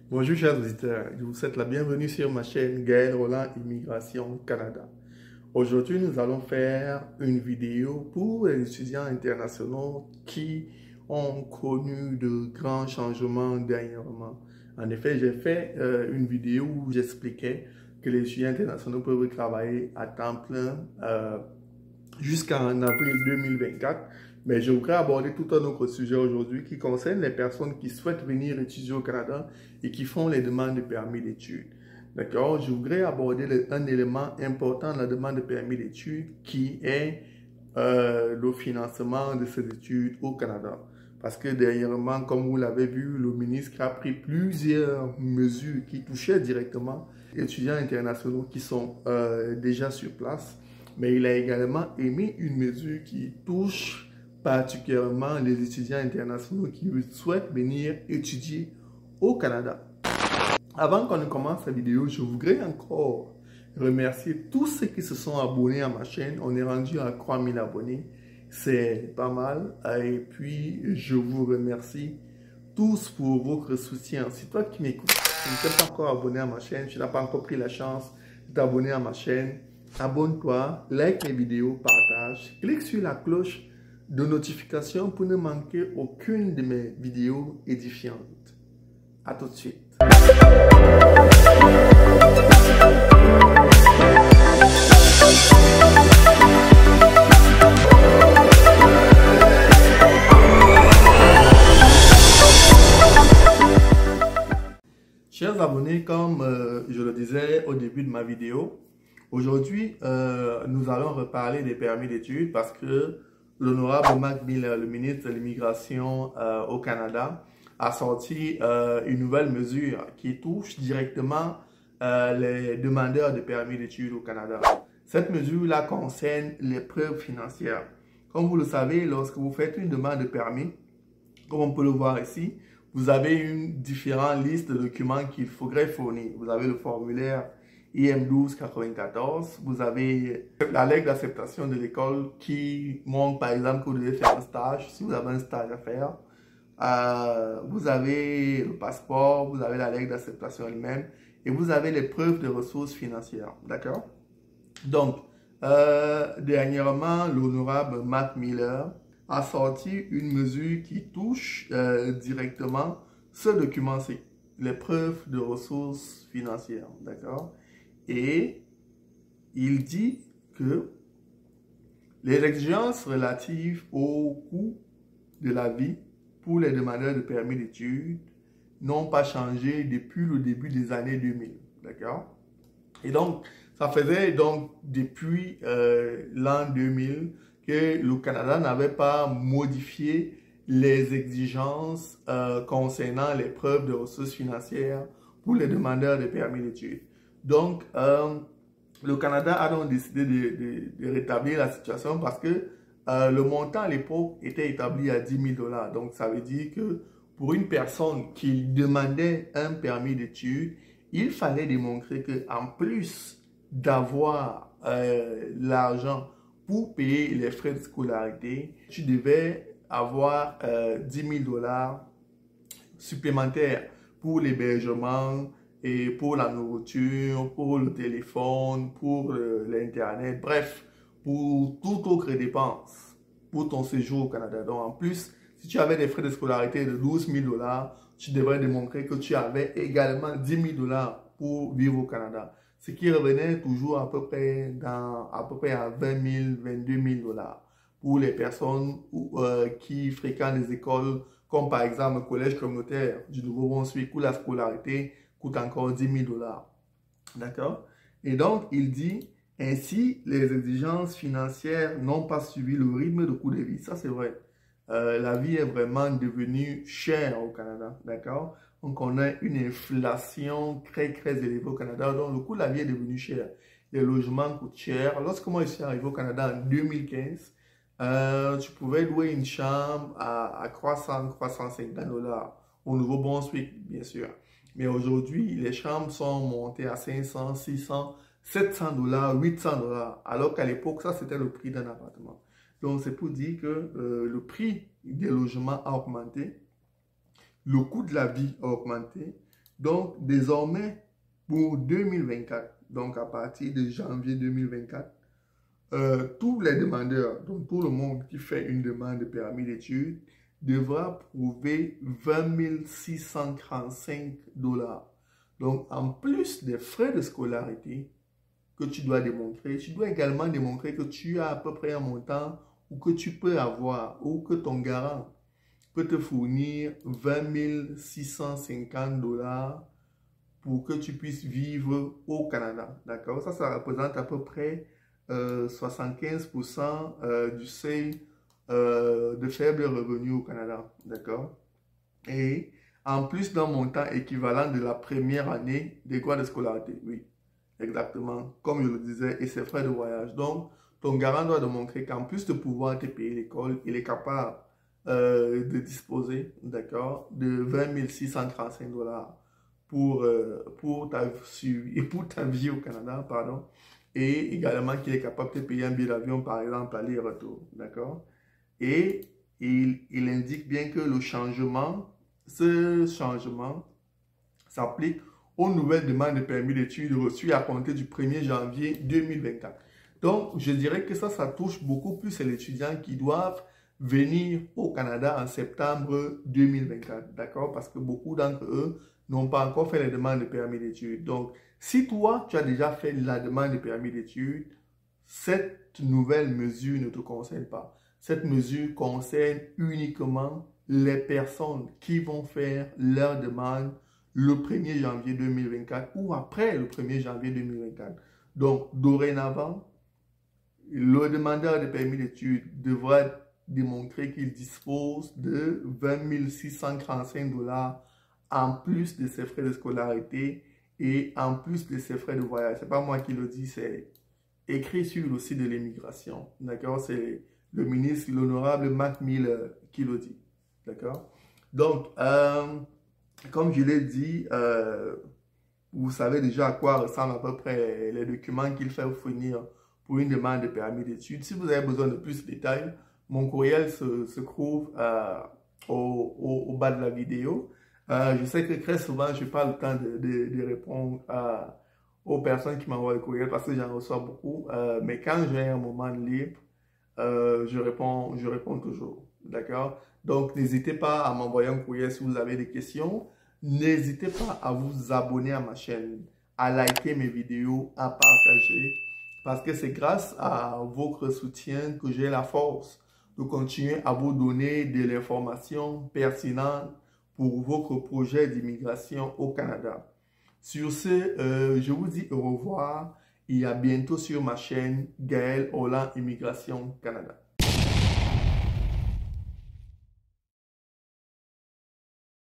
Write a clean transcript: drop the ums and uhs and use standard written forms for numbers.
Bonjour chers auditeurs, je vous souhaite la bienvenue sur ma chaîne Gaël Roland Immigration Canada. Aujourd'hui, nous allons faire une vidéo pour les étudiants internationaux qui ont connu de grands changements dernièrement. En effet, j'ai fait une vidéo où j'expliquais que les étudiants internationaux peuvent travailler à temps plein jusqu'en avril 2024. Mais je voudrais aborder tout un autre sujet aujourd'hui qui concerne les personnes qui souhaitent venir étudier au Canada et qui font les demandes de permis d'études. D'accord? Je voudrais aborder un élément important de la demande de permis d'études qui est le financement de ces études au Canada. Parce que dernièrement, comme vous l'avez vu, le ministre a pris plusieurs mesures qui touchaient directement les étudiants internationaux qui sont déjà sur place. Mais il a également émis une mesure qui touche particulièrement les étudiants internationaux qui souhaitent venir étudier au Canada. Avant qu'on ne commence la vidéo, je voudrais encore remercier tous ceux qui se sont abonnés à ma chaîne. On est rendu à 3000 abonnés. C'est pas mal. Et puis, je vous remercie tous pour votre soutien. Si toi qui m'écoutes, tu ne t'es pas encore abonné à ma chaîne, tu n'as pas encore pris la chance de t'abonner à ma chaîne, abonne-toi, like les vidéos, partage, clique sur la cloche de notification pour ne manquer aucune de mes vidéos édifiantes. À tout de suite. Chers abonnés, comme je le disais au début de ma vidéo, aujourd'hui, nous allons reparler des permis d'études parce que l'honorable Mac Miller, le ministre de l'Immigration au Canada, a sorti une nouvelle mesure qui touche directement les demandeurs de permis d'études au Canada. Cette mesure-là concerne les preuves financières. Comme vous le savez, lorsque vous faites une demande de permis, comme on peut le voir ici, vous avez une différente liste de documents qu'il faudrait fournir. Vous avez le formulaire IM1294, vous avez la lettre d'acceptation de l'école qui montre par exemple que vous devez faire un stage, si vous avez un stage à faire. Vous avez le passeport, vous avez la lettre d'acceptation elle-même et vous avez les preuves de ressources financières. D'accord? Donc, dernièrement, l'honorable Matt Miller a sorti une mesure qui touche directement ce document-ci, les preuves de ressources financières. D'accord? Et il dit que les exigences relatives au coût de la vie pour les demandeurs de permis d'études n'ont pas changé depuis le début des années 2000. D'accord? Et donc, ça faisait donc depuis l'an 2000 que le Canada n'avait pas modifié les exigences concernant les preuves de ressources financières pour les demandeurs de permis d'études. Donc, le Canada a donc décidé de rétablir la situation parce que le montant à l'époque était établi à 10 000 $. Donc, ça veut dire que pour une personne qui demandait un permis d'études, il fallait démontrer qu'en plus d'avoir l'argent pour payer les frais de scolarité, tu devais avoir 10 000 $ supplémentaires pour l'hébergement, et pour la nourriture, pour le téléphone, pour l'Internet, bref, pour toute autre dépense pour ton séjour au Canada. Donc, en plus, si tu avais des frais de scolarité de 12 000 $, tu devrais démontrer que tu avais également 10 000 $ pour vivre au Canada. Ce qui revenait toujours à peu près à 20 000, 22 000 $ pour les personnes qui fréquentent les écoles, comme par exemple le collège communautaire du Nouveau-Brunswick, où la scolarité coûte encore 10 000 $. D'accord? Et donc, il dit, ainsi, les exigences financières n'ont pas suivi le rythme de coût de vie. Ça, c'est vrai. La vie est vraiment devenue chère au Canada. D'accord? Donc, on a une inflation très, très élevée au Canada. Donc, le coût de la vie est devenu cher. Les logements coûtent cher. Lorsque moi, je suis arrivé au Canada en 2015, tu pouvais louer une chambre à 350 $ au Nouveau-Brunswick, bien sûr. Mais aujourd'hui, les chambres sont montées à 500, 600, 700 $, 800 $. Alors qu'à l'époque, ça, c'était le prix d'un appartement. Donc, c'est pour dire que le prix des logements a augmenté, le coût de la vie a augmenté, Donc, désormais, pour 2024, donc à partir de janvier 2024, tous les demandeurs, donc tout le monde qui fait une demande de permis d'études, devra prouver 20 635 $. Donc, en plus des frais de scolarité que tu dois démontrer, tu dois également démontrer que tu as à peu près un montant ou que tu peux avoir ou que ton garant peut te fournir 20 650 $ pour que tu puisses vivre au Canada. D'accord? Ça représente à peu près 75% du seuil de faible revenu au Canada. D'accord? Et en plus d'un montant équivalent de la première année des droits de scolarité. Oui, exactement, comme je le disais, et ses frais de voyage. Donc, ton garant doit démontrer qu'en plus de pouvoir te payer l'école, il est capable de disposer, d'accord, de 20 635 $ pour ta vie au Canada, pardon, et également qu'il est capable de te payer un billet d'avion, par exemple, aller-retour, d'accord. Et il indique bien que ce changement s'applique aux nouvelles demandes de permis d'études reçues à compter du 1er janvier 2024. Donc, je dirais que ça touche beaucoup plus les étudiants qui doivent venir au Canada en septembre 2024, d'accord? Parce que beaucoup d'entre eux n'ont pas encore fait les demandes de permis d'études. Donc, si toi, tu as déjà fait la demande de permis d'études, cette nouvelle mesure ne te concerne pas. Cette mesure concerne uniquement les personnes qui vont faire leur demande le 1er janvier 2024 ou après le 1er janvier 2024. Donc, dorénavant, le demandeur de permis d'études devra démontrer qu'il dispose de 20 635 $ en plus de ses frais de scolarité et en plus de ses frais de voyage. Ce n'est pas moi qui le dis, c'est écrit sur le site de l'immigration. D'accord? C'est le ministre, l'honorable Mac Miller qui le dit. D'accord? Donc, comme je l'ai dit, vous savez déjà à quoi ressemblent à peu près les documents qu'il fait fournir pour une demande de permis d'études. Si vous avez besoin de plus de détails, mon courriel se trouve au bas de la vidéo. Je sais que très souvent, je n'ai pas le temps de répondre aux personnes qui m'envoient le courriel parce que j'en reçois beaucoup. Mais quand j'ai un moment libre, je réponds toujours. D'accord? Donc, n'hésitez pas à m'envoyer un courriel si vous avez des questions. N'hésitez pas à vous abonner à ma chaîne, à liker mes vidéos, à partager. Parce que c'est grâce à votre soutien que j'ai la force de continuer à vous donner de l'information pertinente pour votre projet d'immigration au Canada. Sur ce, je vous dis au revoir et à bientôt sur ma chaîne Gaël Holland Immigration Canada.